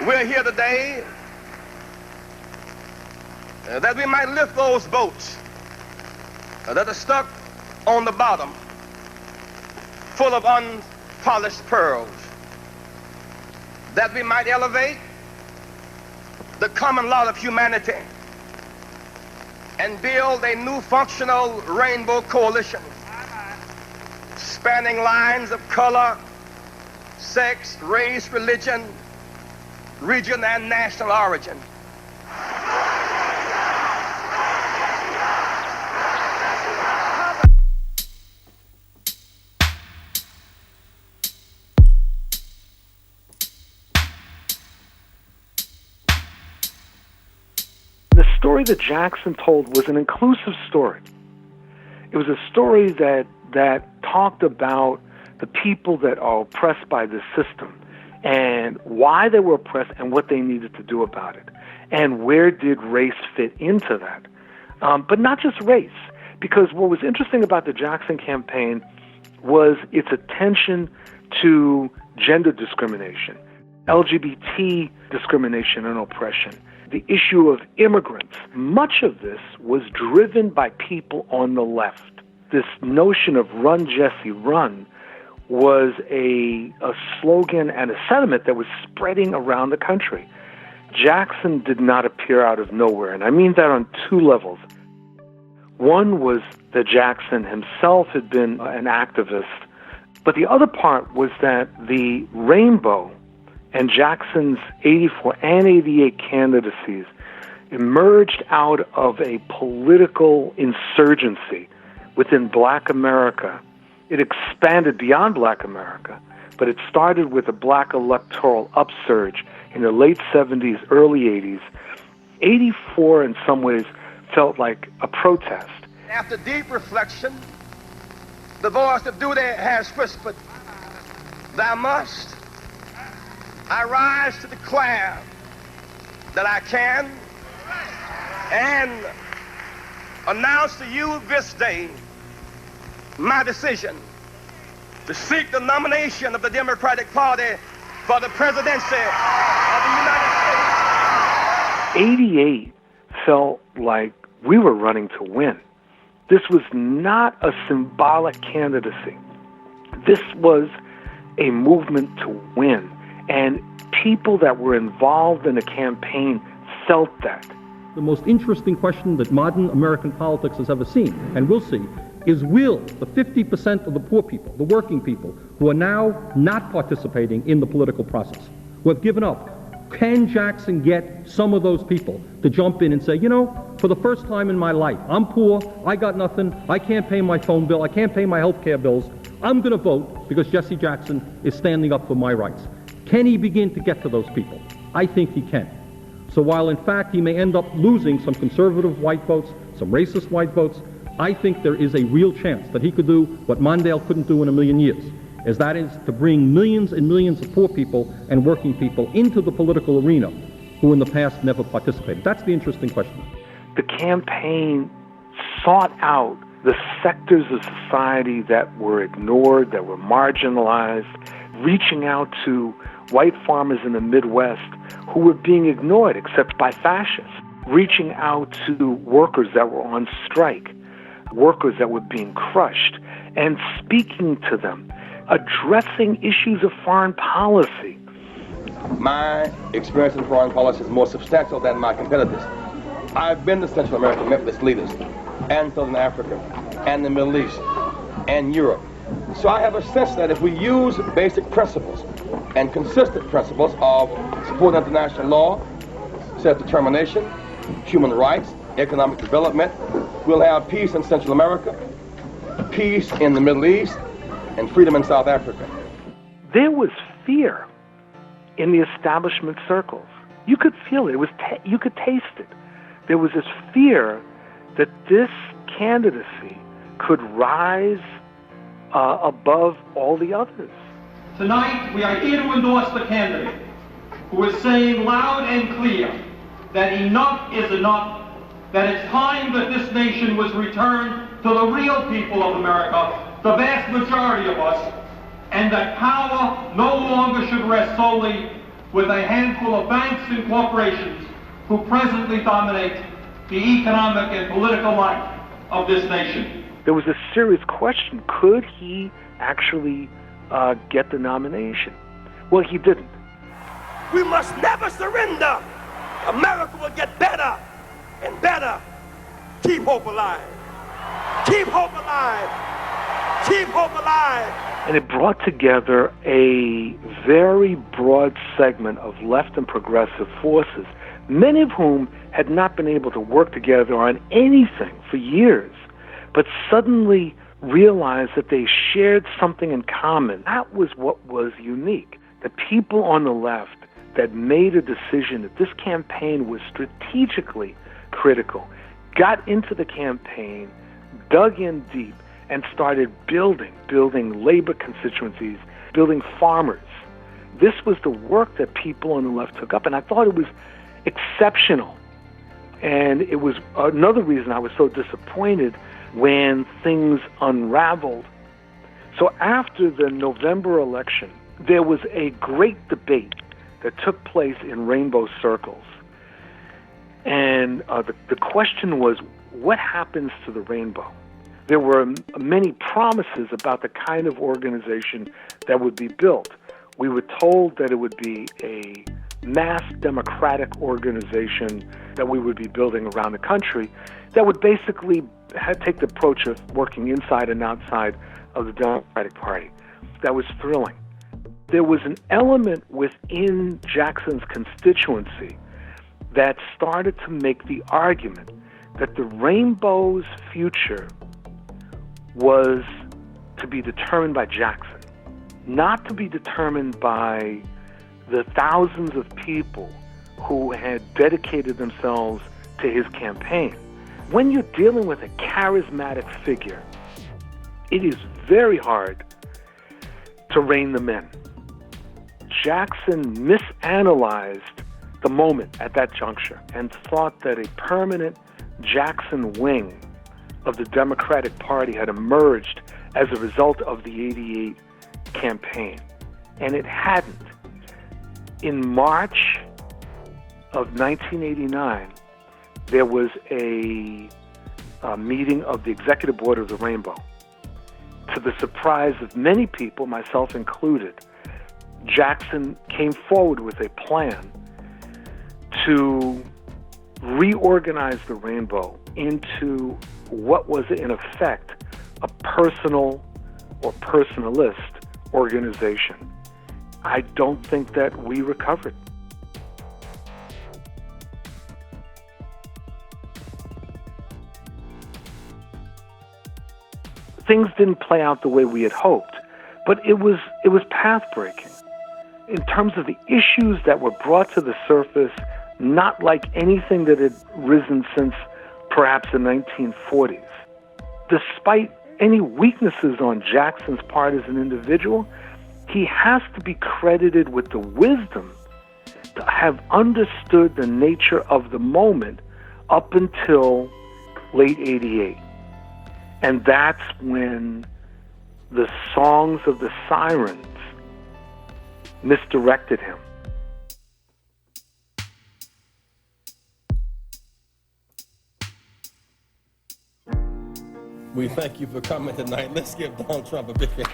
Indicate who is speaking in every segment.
Speaker 1: We're here today that we might lift those boats that are stuck on the bottom, full of unpolished pearls, that we might elevate the common lot of humanity and build a new functional rainbow coalition spanning lines of color, sex, race, religion, region, and national origin.
Speaker 2: The story that Jackson told was an inclusive story. It was a story that talked about the people that are oppressed by the system and why they were oppressed and what they needed to do about it. And where did race fit into that? But not just race, because what was interesting about the Jackson campaign was its attention to gender discrimination, LGBT discrimination and oppression, the issue of immigrants. Much of this was driven by people on the left. This notion of run, Jesse, run was a slogan and a sentiment that was spreading around the country. Jackson did not appear out of nowhere, and I mean that on two levels. One was that Jackson himself had been an activist, but the other part was that the rainbow and Jackson's 84 and 88 candidacies emerged out of a political insurgency within Black America. It expanded beyond Black America, but it started with a Black electoral upsurge in the late 70s, early 80s. 84 in some ways felt like a protest.
Speaker 1: After deep reflection, the voice of duty has whispered, "Thou must." I rise to declare that I can and announce to you this day my decision to seek the nomination of the Democratic Party for the presidency of the United States.
Speaker 2: 88 felt like we were running to win. This was not a symbolic candidacy. This was a movement to win. And people that were involved in the campaign felt that.
Speaker 3: The most interesting question that modern American politics has ever seen, and will see, is will the 50% of the poor people, the working people, who are now not participating in the political process, who have given up, can Jackson get some of those people to jump in and say, you know, for the first time in my life, I'm poor, I got nothing, I can't pay my phone bill, I can't pay my health care bills, I'm going to vote because Jesse Jackson is standing up for my rights. Can he begin to get to those people? I think he can. So while in fact he may end up losing some conservative white votes, some racist white votes, I think there is a real chance that he could do what Mondale couldn't do in a million years, as that is to bring millions and millions of poor people and working people into the political arena who in the past never participated. That's the interesting question.
Speaker 2: The campaign sought out the sectors of society that were ignored, that were marginalized, reaching out to white farmers in the Midwest who were being ignored except by fascists, reaching out to workers that were on strike, workers that were being crushed, and speaking to them, addressing issues of foreign policy.
Speaker 1: My experience in foreign policy is more substantial than my competitors. I've been to Central America, met with its leaders, and Southern Africa, and the Middle East, and Europe. So I have a sense that if we use basic principles and consistent principles of supporting international law, self-determination, human rights, economic development, we'll have peace in Central America, peace in the Middle East, and freedom in South Africa.
Speaker 2: There was fear in the establishment circles. You could feel it. You could taste it. There was this fear that this candidacy could rise above all the others.
Speaker 4: Tonight, we are here to endorse the candidate who is saying loud and clear that enough is enough, that it's time that this nation was returned to the real people of America, the vast majority of us, and that power no longer should rest solely with a handful of banks and corporations who presently dominate the economic and political life of this nation.
Speaker 2: There was a serious question, could he actually get the nomination? Well, he didn't.
Speaker 5: We must never surrender. America will get better and better. Keep hope alive. Keep hope alive. Keep hope alive.
Speaker 2: And it brought together a very broad segment of left and progressive forces, many of whom had not been able to work together on anything for years, but suddenly realized that they shared something in common. That was what was unique. The people on the left that made a decision that this campaign was strategically critical, got into the campaign, dug in deep, and started building labor constituencies, building farmers. This was the work that people on the left took up, and I thought it was exceptional. And it was another reason I was so disappointed when things unraveled. So after the November election, there was a great debate that took place in rainbow circles. And the question was, what happens to the rainbow? There were many promises about the kind of organization that would be built. We were told that it would be a mass democratic organization that we would be building around the country that would basically take the approach of working inside and outside of the Democratic Party. That was thrilling. There was an element within Jackson's constituency that started to make the argument that the rainbow's future was to be determined by Jackson, not to be determined by the thousands of people who had dedicated themselves to his campaign. When you're dealing with a charismatic figure, it is very hard to rein them in. Jackson misanalyzed the moment at that juncture and thought that a permanent Jackson wing of the Democratic Party had emerged as a result of the '88 campaign. And it hadn't. In March of 1989, there was a meeting of the Executive Board of the Rainbow. To the surprise of many people, myself included, Jackson came forward with a plan to reorganize the Rainbow into what was in effect a personal or personalist organization. I don't think that we recovered. Things didn't play out the way we had hoped, but it was path-breaking. In terms of the issues that were brought to the surface, not like anything that had risen since perhaps the 1940s. Despite any weaknesses on Jackson's part as an individual, he has to be credited with the wisdom to have understood the nature of the moment up until late '88. And that's when the songs of the sirens misdirected him.
Speaker 1: We thank you for coming tonight. Let's give Donald Trump a big hand.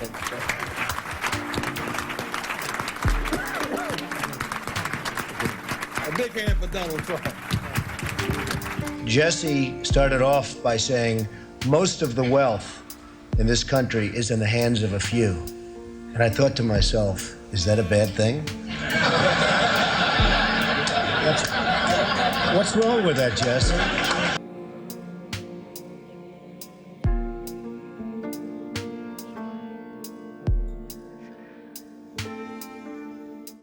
Speaker 1: A big hand for Donald Trump.
Speaker 6: Jesse started off by saying, most of the wealth in this country is in the hands of a few. And I thought to myself, is that a bad thing? What's wrong with that, Jesse?